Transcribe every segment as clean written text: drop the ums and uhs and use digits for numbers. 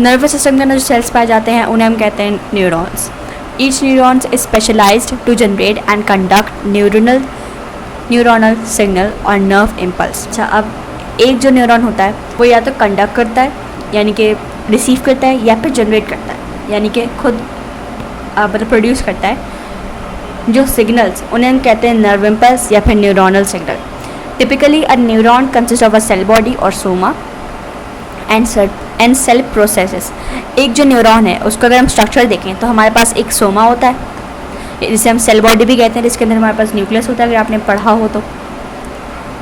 Nervous system के अंदर जो सेल्स पाए जाते हैं उन्हें हम कहते हैं neurons. Each neurons is specialized to generate and conduct neuronal signal और नर्व इम्पल्स। अच्छा, अब एक जो न्यूरॉन होता है वो या तो कंडक्ट करता है यानी कि रिसीव करता है, या फिर जनरेट करता है यानी कि खुद मतलब प्रोड्यूस करता है जो सिग्नल्स, उन्हें हम कहते हैं नर्व इम्पल्स या फिर neuronal signal. Typically a neuron consist of a cell body और सोमा एंड सेल प्रोसेसेस। एक जो न्यूरॉन है उसको अगर हम स्ट्रक्चर देखें तो हमारे पास एक सोमा होता है जिसे हम सेल बॉडी भी कहते हैं, जिसके अंदर हमारे पास न्यूक्लियस होता है अगर आपने पढ़ा हो तो,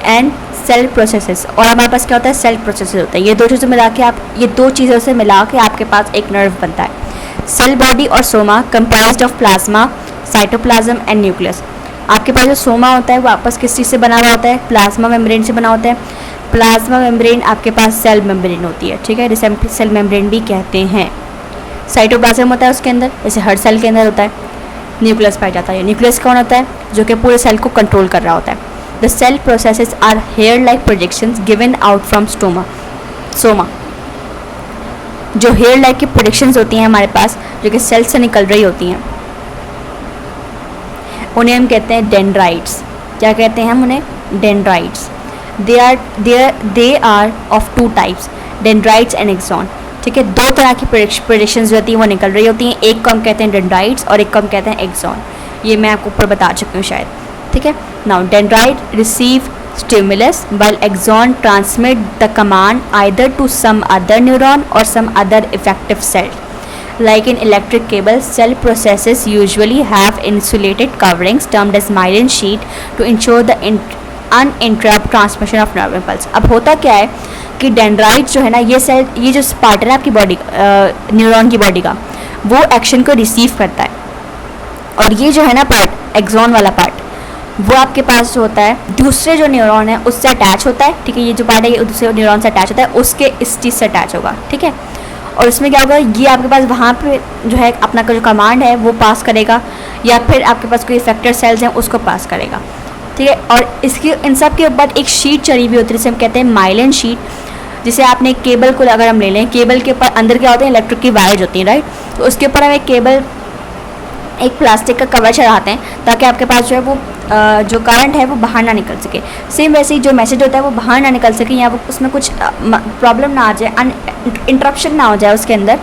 एंड सेल प्रोसेसेस, और हमारे पास क्या होता है सेल प्रोसेसेस होता है। ये दो चीज़ों से मिला के आपके पास एक नर्व बनता है। सेल बॉडी और Soma comprised of plasma, cytoplasm and nucleus. आपके पास जो सोमा होता है वो आपस किस चीज़ से बना हुआ होता है, प्लाज्मा मेम्ब्रेन से बना होता है। प्लाज्मा मेम्ब्रेन आपके पास सेल मेम्ब्रेन होती है, ठीक है, जिसे हम सेल मेम्ब्रेन भी कहते हैं। साइटोप्लाज्म होता है उसके अंदर, जैसे हर सेल के अंदर होता है। न्यूक्लियस पाया जाता है। न्यूक्लियस कौन होता है, जो कि पूरे सेल को कंट्रोल कर रहा होता है। The cell processes are hair like projections given out from soma. जो हेयर लाइक की प्रोजेक्शंस होती हैं हमारे पास, जो कि सेल से निकल रही होती हैं, उन्हें हम कहते हैं डेंड्राइट्स। क्या कहते हैं हम उन्हें, dendrites. They are of two types, dendrites and axon. ठीक है, दो तरह की प्रोजेक्शंस जो होती हैं वो निकल रही होती हैं। एक को हम कहते हैं डेंड्राइट्स और एक को हम कहते हैं एक्सॉन। ये मैं आपको ऊपर बता चुकी हूँ शायद। ठीक है, now dendrite receive stimulus while axon transmit the command either to some other neuron or some other effective cell. Like in electric cables, cell processes usually have insulated coverings termed as myelin sheet to ensure the uninterrupted transmission of nerve impulse. अब होता क्या है कि dendrite जो है ना, ये जो पार्ट है ना आपकी बॉडी न्यूरॉन की बॉडी का, वो एक्शन को रिसीव करता है। और ये जो है ना पार्ट, एक्सॉन वाला पार्ट, वो आपके पास जो होता है दूसरे जो न्यूरॉन है उससे अटैच होता है। ठीक है, ये जो पार्ट है ये दूसरे न्यूरॉन से अटैच होता है, उसके इस चीज़ से अटैच होगा। ठीक है, और इसमें क्या होगा, ये आपके पास वहाँ पे जो है अपना जो कमांड है वो पास करेगा, या फिर आपके पास कोई इफेक्टेड सेल्स हैं उसको पास करेगा। ठीक है, और इसकी इन सब के ऊपर एक शीट चढ़ी हुई होती है जिसे हम कहते हैं माइलिन शीट। जिसे आपने केबल को अगर हम ले लें, केबल के ऊपर अंदर क्या होते हैं, इलेक्ट्रिक की वायर्स होती हैं, राइट। तो उसके ऊपर हम एक प्लास्टिक का कवर चढ़ाते हैं ताकि आपके पास जो है वो जो करंट है वो बाहर ना निकल सके। सेम वैसे ही जो मैसेज होता है वो बाहर ना निकल सके, या वो उसमें कुछ प्रॉब्लम ना आ जाए, इंटरप्शन ना हो जाए उसके अंदर।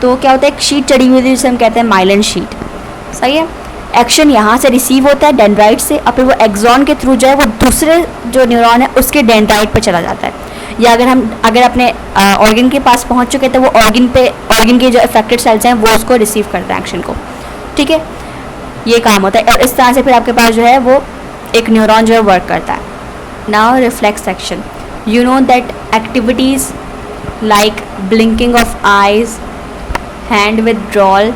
तो क्या होता है, एक शीट चढ़ी हुई थी जिसे हम कहते हैं माइलिन शीट। सही है, एक्शन यहाँ से रिसीव होता है डेंड्राइट से, और फिर वो एक्सॉन के थ्रू जो है वो दूसरे जो न्यूरॉन है उसके डेंड्राइट पर चला जाता है। या अगर अपने ऑर्गन के पास पहुँच चुके तो वो ऑर्गन के जो अफेक्टेड सेल्स हैं वो उसको रिसीव करते हैं एक्शन को। ठीक है, ये काम होता है, और इस तरह से फिर आपके पास जो है वो एक न्यूरॉन जो है वर्क करता है। Now reflex action, you know that activities like blinking of eyes, hand withdrawal,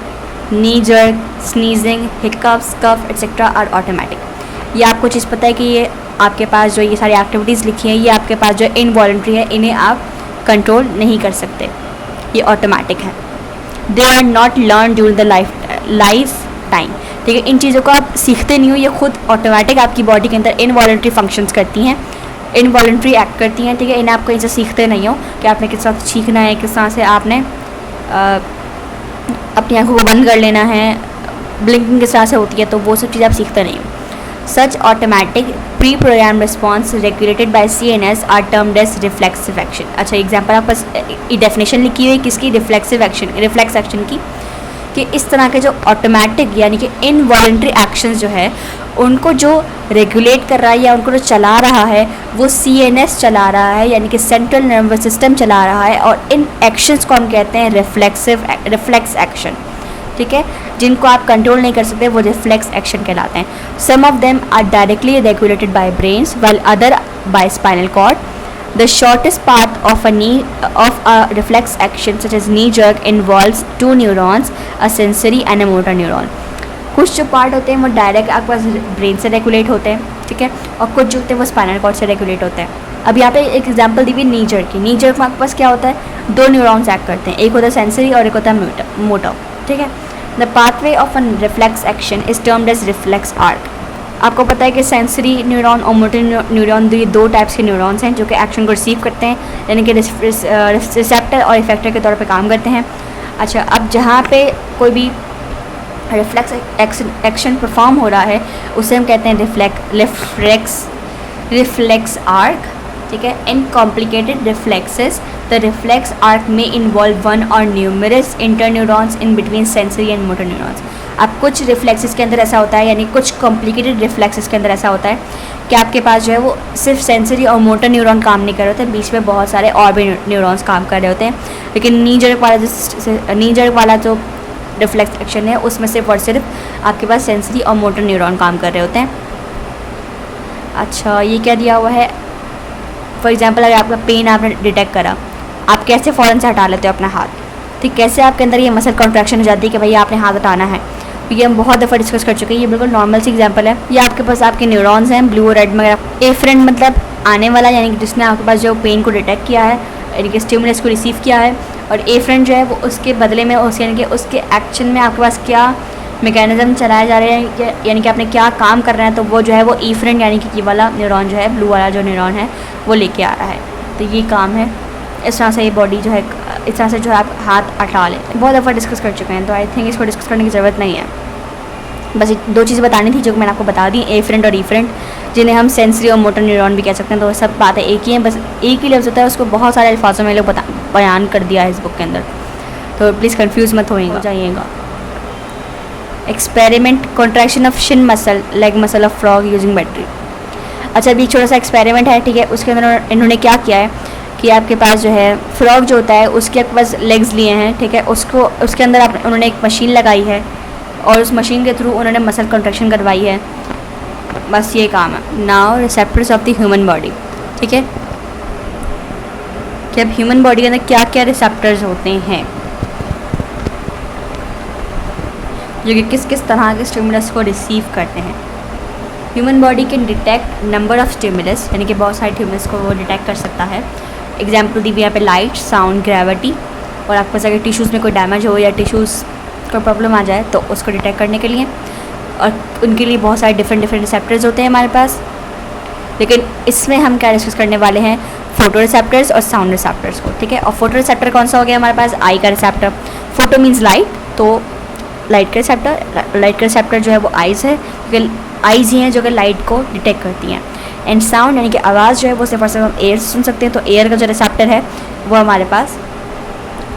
knee jerk, sneezing, hiccups, cough etcetera are automatic. ये आपको चीज़ पता है कि ये आपके पास जो ये सारी एक्टिविटीज़ लिखी हैं ये आपके पास जो इनवॉलंटरी है, इन्हें आप कंट्रोल नहीं कर सकते, ये ऑटोमेटिक है। They are not learn during the life time. ठीक है, इन चीज़ों को आप सीखते नहीं हो, ये खुद ऑटोमेटिक आपकी बॉडी के अंदर इनवॉलंटरी फंक्शंस करती हैं, इनवॉलंटरी एक्ट करती हैं। ठीक है, इन्हें आप कहीं से सीखते नहीं हो कि आपने किस तरह से सीखना है, किस तरह से आपने अपनी आंखों को बंद कर लेना है, ब्लिंकिंग किस तरह से होती है, तो वो सब चीज़ आप सीखते नहीं हो। Such automatic pre program response regulated by CNS are termed as reflexive action. अच्छा, एग्जाम्पल आप पास डेफिनेशन लिखी हुई है किसकी, रिफ्लेक्स एक्शन की, कि इस तरह के जो ऑटोमेटिक यानी कि इनवॉलंटरी एक्शंस जो है उनको जो रेगुलेट कर रहा है या उनको जो चला रहा है वो CNS चला रहा है, यानी कि सेंट्रल नर्वस सिस्टम चला रहा है, और इन एक्शंस को हम कहते हैं रिफ्लेक्स एक्शन। ठीक है, जिनको आप कंट्रोल नहीं कर सकते वो रिफ्लेक्स एक्शन कहलाते हैं। Some of them are directly regulated by brains while other by spinal cord. The shortest path of a reflex action such as knee jerk involves two neurons, a sensory and a motor neuron. कुछ जो part होते हैं वो direct आपके पास brain से regulate होते हैं, ठीक है, और कुछ जो होते हैं वो स्पाइनल कॉर्ड से रेगुलेट होते हैं। अब यहाँ पे एक एग्जांपल दी हुई नी जर्क की। नी जर्क में आपके पास क्या होता है, दो न्यूरॉन्स एक्ट करते हैं, एक होता है सेंसरी और एक होता है मोटर। ठीक है, the pathway of a reflex action is termed as reflex arc. आपको पता है कि सेंसरी न्यूरॉन और मोटर न्यूरॉन ये दो टाइप्स के न्यूरॉन्स हैं जो कि एक्शन को रिसीव करते हैं, यानी कि रिसेप्टर और इफेक्टर के तौर पे काम करते हैं। अच्छा, अब जहाँ पे कोई भी रिफ्लेक्स एक्शन परफॉर्म हो रहा है उसे हम कहते हैं रिफ्लेक्स आर्क, ठीक है। In complicated reflexes the reflex arc में इन्वॉल्व वन और numerous interneurons in between sensory and motor neurons. अब कुछ रिफ्लेक्सेस के अंदर ऐसा होता है, यानी कुछ कॉम्प्लिकेटेड रिफ्लेक्सेस के अंदर ऐसा होता है कि आपके पास जो है वो सिर्फ सेंसरी और मोटर न्यूरॉन काम नहीं कर रहे होते, बीच में बहुत सारे और भी न्यूरॉन्स काम कर रहे होते हैं। लेकिन नी जर्क वाला जो रिफ्लेक्स एक्शन है उसमें सिर्फ और सिर्फ आपके पास सेंसरी और मोटर न्यूरॉन काम कर रहे होते हैं। अच्छा, ये क्या दिया हुआ है, फॉर एग्जांपल अगर आपका पेन आपने डिटेक्ट करा, आप कैसे फ़ौरन से हटा लेते हो अपना हाथ, ठीक, कैसे आपके अंदर ये मसल कॉन्ट्रैक्शन हो जाती है कि भैया आपने हाथ हटाना है। ये हम बहुत दफ़ा डिस्कस कर चुके हैं, ये बिल्कुल नॉर्मल सी एग्जांपल है। ये आपके पास आपके न्यूरॉन्स हैं ब्लू और रेड में। ए फ्रेंड मतलब आने वाला, यानी कि जिसने आपके पास जो पेन को डिटेक्ट किया है, यानी कि स्टिमुलस को रिसीव किया है, और ए फ्रेंड जो है वो उसके बदले में यानी कि उसके एक्शन में आपके पास क्या मैकेनिज्म चलाए जा रहे हैं, यानी कि आपने क्या काम कर रहे हैं, तो वो जो है वो ई फ्रेंड यानी कि वाला न्यूरॉन जो है, ब्लू वाला जो न्यूरॉन है वो लेके आ रहा है। तो ये काम है, इस तरह से ये बॉडी जो है, इस तरह से जो है आप हाथ हटा लेते हैं। बहुत दफ़ा डिस्कस कर चुके हैं, तो आई थिंक इसको डिस्कस करने की ज़रूरत नहीं है। बस दो चीज़ें बतानी थी जो मैंने आपको बता दी, ए फ्रेंड और ई फ्रेंड, जिन्हें हम सेंसरी और मोटर न्यूरॉन भी कह सकते हैं। तो सब बातें एक ही हैं, बस एक ही लफ्ज़ होता है, उसको बहुत सारे अल्फाजों में लोग बयान कर दिया है इस बुक के अंदर, तो प्लीज़ कंफ्यूज मत हो जाइएगा। Experiment contraction of Shin muscle, leg muscle of frog using battery. अच्छा, अभी छोटा सा एक्सपेरिमेंट है, ठीक है। उसके अंदर इन्होंने क्या किया है कि आपके पास जो है फ्रॉग जो होता है उसके पास लेग्स लिए हैं, ठीक है। उसके अंदर उन्होंने एक मशीन लगाई है और उस मशीन के थ्रू उन्होंने मसल कॉन्ट्रैक्शन करवाई है, बस ये काम है। Now receptors of the human body, ठीक है, कि अब ह्यूमन बॉडी के अंदर क्या क्या रिसेप्टर्स होते हैं जो कि किस किस तरह के स्टिमुलस को रिसीव करते हैं। Human body can detect number of stimulus, यानी कि बहुत सारे स्टिमुलस को वो डिटेक्ट कर सकता है। एग्जाम्पल दी हुई यहाँ पे लाइट, साउंड, ग्रेविटी, और आपके पास अगर टिश्यूज़ में कोई डैमेज हो या टिश्यूज़ को प्रॉब्लम आ जाए तो उसको डिटेक्ट करने के लिए, और उनके लिए बहुत सारे डिफरेंट रिसेप्टर्स होते हैं हमारे पास। लेकिन इसमें हम क्या डिस्कस करने वाले हैं, फोटो रिसेप्टर्स और साउंड रिसेप्टर्स को, ठीक है। और फोटो रिसेप्टर कौन सा हो गया हमारे पास, आई का रिसेप्टर। फोटो मीन्स लाइट, तो लाइट का रिसेप्टर जो है वो आइज़ है, क्योंकि आइज़ ही हैं जो कि लाइट को डिटेक्ट करती हैं। एंड साउंड यानी कि आवाज़ जो है वो सिर्फ और सिर्फ हम एयर से सुन सकते हैं, तो एयर का जो रिसेप्टर है वो हमारे पास,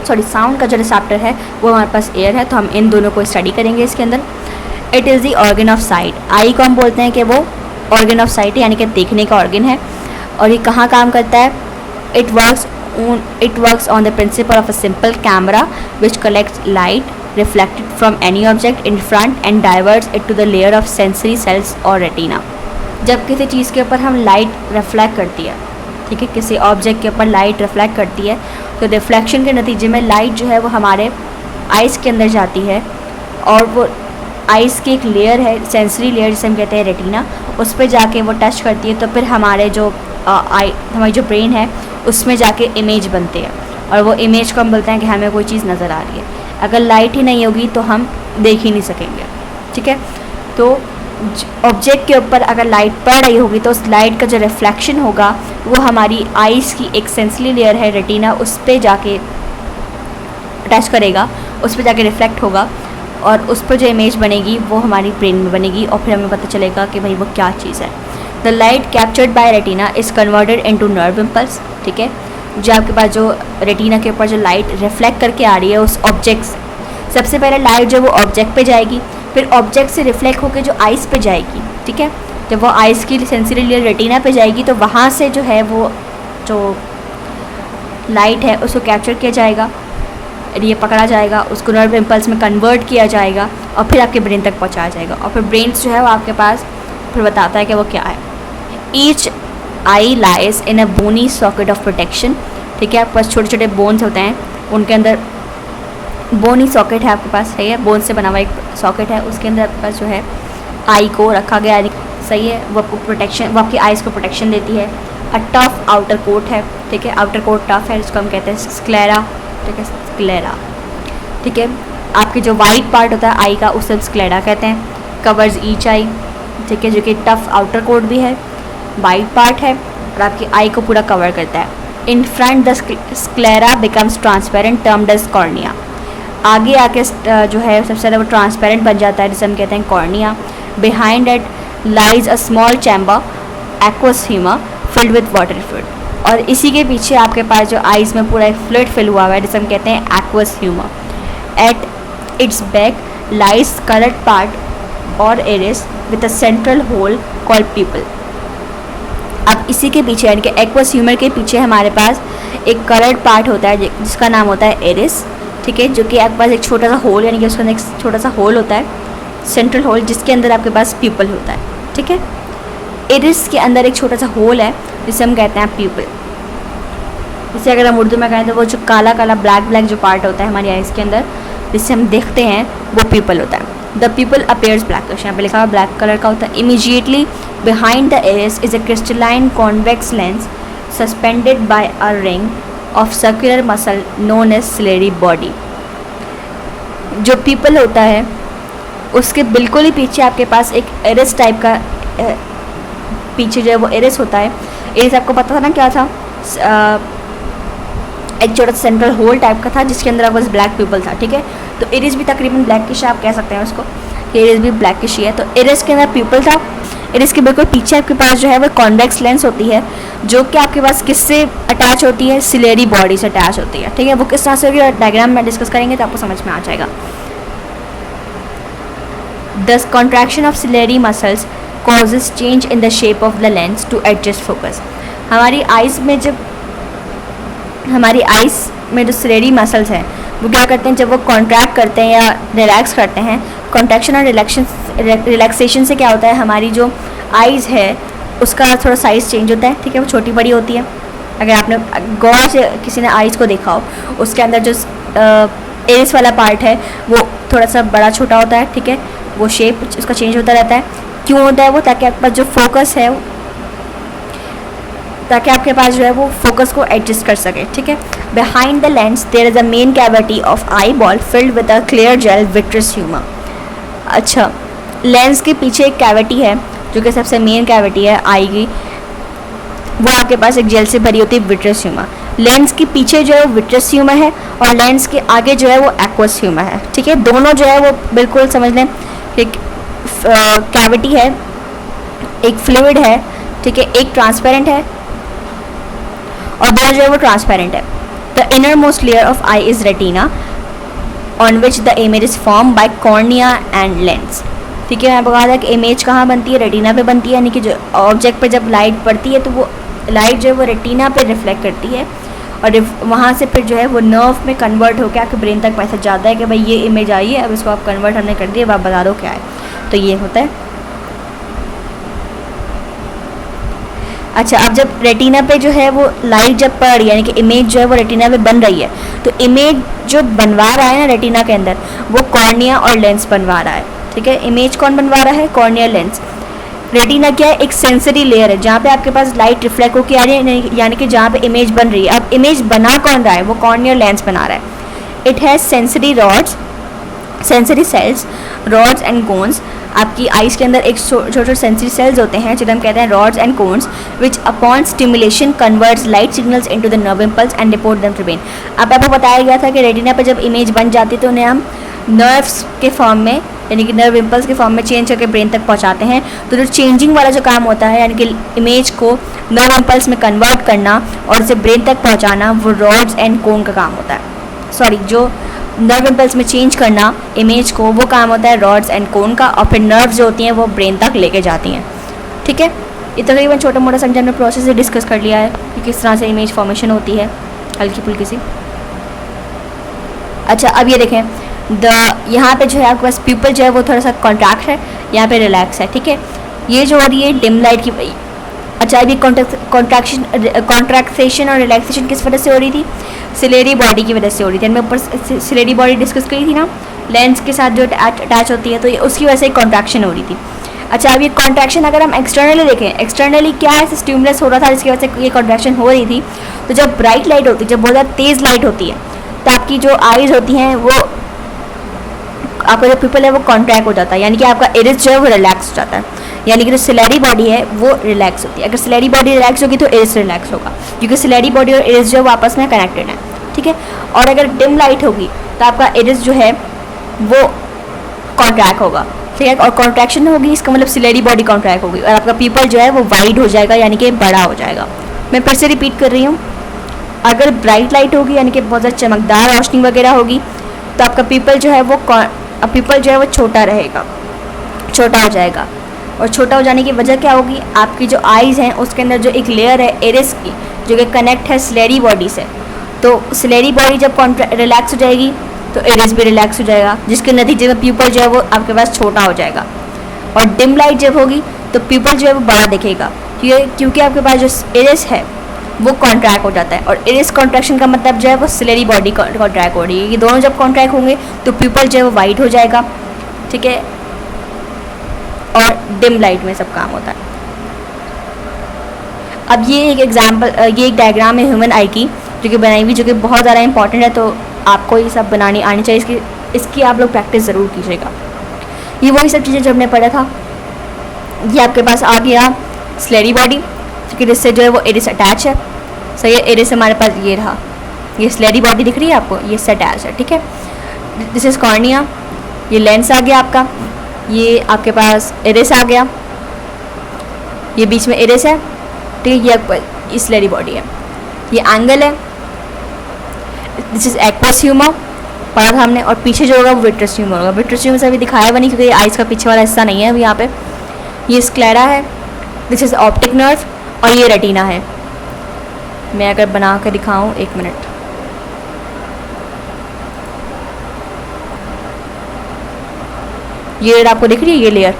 साउंड का जो रिसेप्टर है वो हमारे पास एयर है। तो हम इन दोनों को स्टडी करेंगे इसके अंदर। It is the organ of sight, eye को हम बोलते हैं कि वो ऑर्गन ऑफ साइट यानी कि देखने का ऑर्गन है। और ये कहाँ काम करता है, it works on the principle of a simple camera which collects light reflected from any object in front and diverts it to the layer of sensory cells or retina। जब किसी चीज़ के ऊपर हम लाइट रिफ्लेक्ट करती है, ठीक है, किसी ऑब्जेक्ट के ऊपर लाइट रिफ्लेक्ट करती है, तो रिफ्लेक्शन के नतीजे में लाइट जो है वो हमारे आइज़ के अंदर जाती है, और वो आइज़ की एक लेयर है, सेंसरी लेयर जिसे हम कहते हैं रेटिना, उस पर जाके वो टच करती है, तो फिर हमारे जो हमारी जो ब्रेन है उसमें जाके इमेज बनते हैं, और वो इमेज को हम बोलते हैं कि हमें कोई चीज़ नज़र आ रही है। अगर लाइट ही नहीं होगी तो हम देख ही नहीं सकेंगे, ठीक है। तो ऑब्जेक्ट के ऊपर अगर लाइट पड़ रही होगी तो उस लाइट का जो रिफ्लेक्शन होगा वो हमारी आइज़ की एक सेंसरी लेयर है रेटिना, उस पर जाके टच करेगा, उस पर जाके रिफ्लेक्ट होगा, और उस पर जो इमेज बनेगी वो हमारी ब्रेन में बनेगी, और फिर हमें पता चलेगा कि भाई वो क्या चीज़ है। The light captured by retina is converted into nerve impulse, ठीक है। जो आपके पास जो रेटिना के ऊपर जो लाइट रिफ्लेक्ट करके आ रही है उस ऑब्जेक्ट से, सबसे पहले लाइट जो वो ऑब्जेक्ट पे जाएगी, फिर ऑब्जेक्ट से रिफ्लेक्ट होकर जो आइज़ पे जाएगी, ठीक है। जब वो आइज़ की सेंसरी लेयर रेटिना पे जाएगी तो वहाँ से जो है वो जो लाइट है उसको कैप्चर किया जाएगा, ये पकड़ा जाएगा, उसको नर्व इम्पल्स में कन्वर्ट किया जाएगा, और फिर आपके ब्रेन तक पहुँचाया जाएगा, और फिर ब्रेन जो है वो आपके पास फिर बताता है कि वो क्या है। Each eye lies in a bony socket of protection, ठीक है। आपके पास छोटे छोटे बोन्स होते हैं, उनके अंदर बोनी सॉकेट है आपके पास, सही है, बोन से बना हुआ एक सॉकेट है, उसके अंदर आपके पास जो है आई को रखा गया है, सही है। वो आपको प्रोटेक्शन, वो आपकी आइज़ को प्रोटेक्शन देती है। अ टफ आउटर कोट है, ठीक है, आउटर कोट टफ है, जिसको हम कहते हैं स्क्लेरा, ठीक है, स्क्लेरा, ठीक है। आपके जो वाइट पार्ट होता है आई का उसे स्क्लेरा कहते हैं। कवर्स ईच आई, ठीक है, जो कि टफ आउटर कोट भी है, वाइट पार्ट है और आपकी आई को पूरा कवर करता है। In front the sclera becomes transparent termed as cornea. आगे आके जो है सबसे ज़्यादा वो ट्रांसपेरेंट बन जाता है, जिसे हम कहते हैं cornea. Behind it lies a small chamber aqueous humour filled with water fluid. और इसी के पीछे आपके पास जो आइज़ में पूरा एक फ्लूइड फिल हुआ है, जिसे हम कहते हैं aqueous humour. At its back lies coloured part और iris with a central hole called pupil. अब इसी के पीछे यानी कि एक्वस ह्यूमर के पीछे हमारे पास एक कलर्ड पार्ट होता है जिसका नाम होता है एरिस, ठीक है, जो कि आपके पास एक छोटा सा होल यानी कि उसके अंदर एक छोटा सा होल होता है, सेंट्रल होल, जिसके अंदर आपके पास पीपल होता है, ठीक है। एरिस के अंदर एक छोटा सा होल है जिसे हम कहते हैं पीपल। जैसे अगर हम उर्दू में कहें तो वो जो काला काला ब्लैक ब्लैक जो पार्ट होता है हमारी आइज़ के अंदर जिससे हम देखते हैं वो पीपल होता है। द पीपल अपीयर्स ब्लैकिश, यहाँ पे लिखा हुआ ब्लैक कलर का होता है। Immediately behind the iris is a crystalline convex lens suspended by a ring of circular muscle known as ciliary body. जो पीपल होता है उसके बिल्कुल ही पीछे आपके पास एक एरिस टाइप का पीछे जो है वो एरिस होता है। एरिस आपको पता था ना क्या था, एक छोटा सा सेंट्रल होल टाइप का था जिसके अंदर आपके पास ब्लैक पीपल था, ठीक है। तो एरिस भी तकरीबन ब्लैकिश आप कह सकते हैं उसको, एरिस भी ब्लैकिश ही है। तो एरिस के अंदर पीपल था। एरिस के बिल्कुल पीछे आपके पास जो है वो कॉन्वेक्स लेंस होती है जो कि आपके पास किससे अटैच होती है, सिलेरी बॉडी से अटैच होती है, ठीक है। वो किस तरह से होगी और डायग्राम में डिस्कस करेंगे तो आपको समझ में आ जाएगा। The contraction of ciliary muscles causes change in the shape of the lens to adjust focus. हमारी आइज़ में जो सिलेरी मसल्स हैं वो क्या करते हैं, जब वो कॉन्ट्रैक्ट करते हैं या रिलैक्स करते हैं, कॉन्ट्रैक्शन और रिलैक्सेशन से क्या होता है, हमारी जो आइज़ है उसका थोड़ा साइज़ चेंज होता है, ठीक है, वो छोटी बड़ी होती है। अगर आपने गौर से किसी ने आइज़ को देखा हो, उसके अंदर जो एरिस वाला पार्ट है वो थोड़ा सा बड़ा छोटा होता है, ठीक है, वो शेप उसका चेंज होता रहता है। क्यों होता है वो, ताकि आपके पास जो फोकस है, ताकि आपके पास जो है वो फोकस को एडजस्ट कर सके, ठीक है। Behind the lens there is a main cavity of eye ball filled with a clear gel vitreous humour. अच्छा, लेंस के पीछे एक कैविटी है जो कि सबसे मेन कैविटी है आई की, वो आपके पास एक जेल से भरी होती है विट्रस ह्यूमर। लेंस के पीछे जो है वो विट्रस ह्यूमर है और लेंस के आगे जो है वो एक्वस ह्यूमर है, ठीक है। दोनों जो है वो बिल्कुल समझ लें, एक कैविटी है, एक फ्लूइड है, ठीक है, एक ट्रांसपेरेंट है और दोनों जो है वो ट्रांसपेरेंट है। The inner most layer of I is retina on which the image is form by cornea and lens, ठीक है। मैं बता था कि इमेज कहाँ बनती है, रेटिना पे बनती है, यानी कि जो ऑब्जेक्ट पर जब लाइट पड़ती है तो वो लाइट जो है वो रेटिना पे रिफ्लेक्ट करती है और वहाँ से फिर जो है वो नर्व में कन्वर्ट होकर आपके ब्रेन तक मैसेज जाता है कि भाई ये इमेज आई है, अब इसको आप कन्वर्ट हमने कर दिया, अब आप बता दो क्या है। तो ये होता है। अच्छा, अब जब रेटिना पे जो है वो लाइट जब पड़ रही है, यानी कि इमेज जो है वो रेटिना पे बन रही है, तो इमेज जो बनवा रहा है ना रेटिना के अंदर, वो कॉर्निया और लेंस बनवा रहा है, ठीक है। इमेज कौन बनवा रहा है, कॉर्निया लेंस। रेटिना क्या है, एक सेंसरी लेयर है जहाँ पे आपके पास लाइट रिफ्लेक्ट होकर आ रही है, यानी कि जहाँ पे इमेज बन रही है। अब इमेज बना कौन रहा है, वो कॉर्निया लेंस बना रहा है। It has sensory rods, sensory cells, rods and cones. आपकी आइज़ के अंदर एक छोटे छोटे सेंसरी सेल्स होते हैं जिन्हें हम कहते हैं rods and cones, which upon stimulation converts light signals into the nerve impulse and report them to brain. अब आपको बताया गया था कि रेटिना पर जब इमेज बन जाती है तो उन्हें हम नर्व्स के फॉर्म में, यानी कि नर्व इम्पल्स के फॉर्म में चेंज करके ब्रेन तक पहुंचाते हैं। तो जो चेंजिंग वाला जो काम होता है, यानी कि इमेज को नर्व इम्पल्स में कन्वर्ट करना और उसे ब्रेन तक पहुंचाना, वो रॉड्स एंड कोन का काम होता है। सॉरी, जो नर्व इम्पल्स में चेंज करना इमेज को, वो काम होता है रॉड्स एंड कोन का, और फिर नर्व्स जो होती हैं वो ब्रेन तक लेके जाती हैं, ठीक है। ये तकरीबन छोटा मोटा समझ हमने प्रोसेस से डिस्कस कर लिया है कि किस तरह से इमेज फॉर्मेशन होती है, हल्की फुल्की सी। अच्छा, अब ये देखें, यहाँ पे जो है आपके पास पीपल जो है वो थोड़ा सा कॉन्ट्रैक्ट है, यहाँ पे रिलैक्स है, ठीक है। ये जो हो रही है डिम लाइट की। अच्छा, अभी कॉन्ट्रैक्सेशन और रिलैक्सेशन किस वजह से हो रही थी, सिलेरी बॉडी की वजह से हो रही थी। मैं ऊपर सिलेरी बॉडी डिस्कस करी थी ना, लेंस के साथ जो अटैच होती है, तो ये उसकी वजह से कॉन्ट्रैक्शन हो रही थी। अच्छा, अब ये कॉन्ट्रैक्शन अगर हम एक्सटर्नली देखें, एक्सटर्नली क्या है, स्टिमुलस हो रहा था जिसकी वजह से ये कॉन्ट्रैक्शन हो रही थी। तो जब ब्राइट लाइट होती है, जब बहुत ज़्यादा तेज़ लाइट होती है, तो आपकी जो आइज़ होती हैं वो, आपका जो पीपल है वो कॉन्ट्रैक्ट हो जाता है, यानी कि आपका इरिस जो है वो रिलैक्स हो जाता है। यानी कि जो सिलेरी बॉडी है वो रिलैक्स होती है। अगर सिलेरी बॉडी रिलैक्स होगी तो इरिस रिलैक्स होगा, क्योंकि सिलेरी बॉडी और इरिस जो आपस में कनेक्टेड है, ठीक है। और अगर डिम लाइट होगी तो आपका इरिस जो है वो कॉन्ट्रैक्ट होगा, ठीक है। और कॉन्ट्रैक्शन होगी इसका मतलब सिलेरी बॉडी कॉन्ट्रैक्ट होगी, और आपका पीपल जो है वो वाइड हो जाएगा, यानी कि बड़ा हो जाएगा। मैं फिर से रिपीट कर रही हूँ, अगर ब्राइट लाइट होगी यानी कि बहुत ज़्यादा चमकदार रोशनी वगैरह होगी तो आपका पीपल जो है वो छोटा रहेगा, छोटा हो जाएगा। और छोटा हो जाने की वजह क्या होगी, आपकी जो आइज़ हैं उसके अंदर जो एक लेयर है इरिस की जो कि कनेक्ट है सिलेरी बॉडी से, तो सिलेरी बॉडी जब रिलैक्स हो जाएगी तो इरिस भी रिलैक्स हो जाएगा, जिसके नतीजे में पीपल जो है वो आपके पास छोटा हो जाएगा। और डिम लाइट जब होगी तो पीपल जो है वो बड़ा दिखेगा, क्योंकि आपके पास जो इरिस है वो कॉन्ट्रैक्ट हो जाता है। और इरिस कॉन्ट्रैक्शन का मतलब जो है वो सिलेरी बॉडी कॉन्ट्रैक्ट हो रही है। ये दोनों जब कॉन्ट्रैक्ट होंगे तो पीपल जो है वो वाइड हो जाएगा, ठीक है। और डिम लाइट में सब काम होता है। अब ये एक एग्जाम्पल, ये एक डायग्राम है ह्यूमन आई की जो कि बनाई हुई, जो कि बहुत ज़्यादा इंपॉर्टेंट है, तो आपको ये सब बनानी आनी चाहिए। इसकी आप लोग प्रैक्टिस ज़रूर कीजिएगा। ये वही सब चीज़ें जो हमने पढ़ा था। ये आपके पास आ गया सिलेरी बॉडी, क्योंकि जिससे जो है वो इरिस अटैच है, सही है। इरिस हमारे पास ये रहा, ये सिलेरी बॉडी दिख रही है आपको, ये इससे अटैच है, ठीक है। दिस इज कॉर्निया, ये लेंस आ गया आपका, ये आपके पास इरिस आ गया, ये बीच में इरिस है, ठीक है। ये सिलेरी बॉडी है, ये एंगल है, दिस इज एक्वस ह्यूमर पढ़ा था हमने। और पीछे जो होगा वो विट्रस ह्यूमर होगा। विट्रस ह्यूमर से अभी दिखाया हुआ नहीं क्योंकि ये आइज़ का पीछे वाला हिस्सा नहीं है अभी यहाँ पे। ये स्क्लेरा है, दिस इज ऑप्टिक नर्व, और ये रेटिना है। मैं अगर बना कर दिखाऊँ, एक मिनट, ये आपको दिख रही है, ये लेयर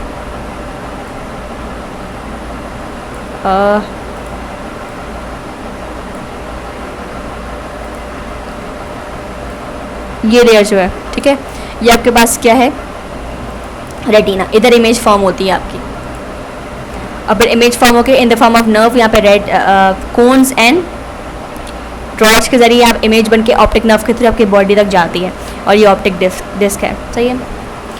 ये लेयर जो है, ठीक है, ये आपके पास क्या है, रेटिना। इधर इमेज फॉर्म होती है आपकी। अब इमेज फॉर्म होकर in the form of nerve, यहाँ पे रेड कोन्स एंड रॉड्स के जरिए आप इमेज बन के ऑप्टिक नर्व के थ्रू आपकी बॉडी तक जाती है, और ये ऑप्टिक डिस्क है, सही है।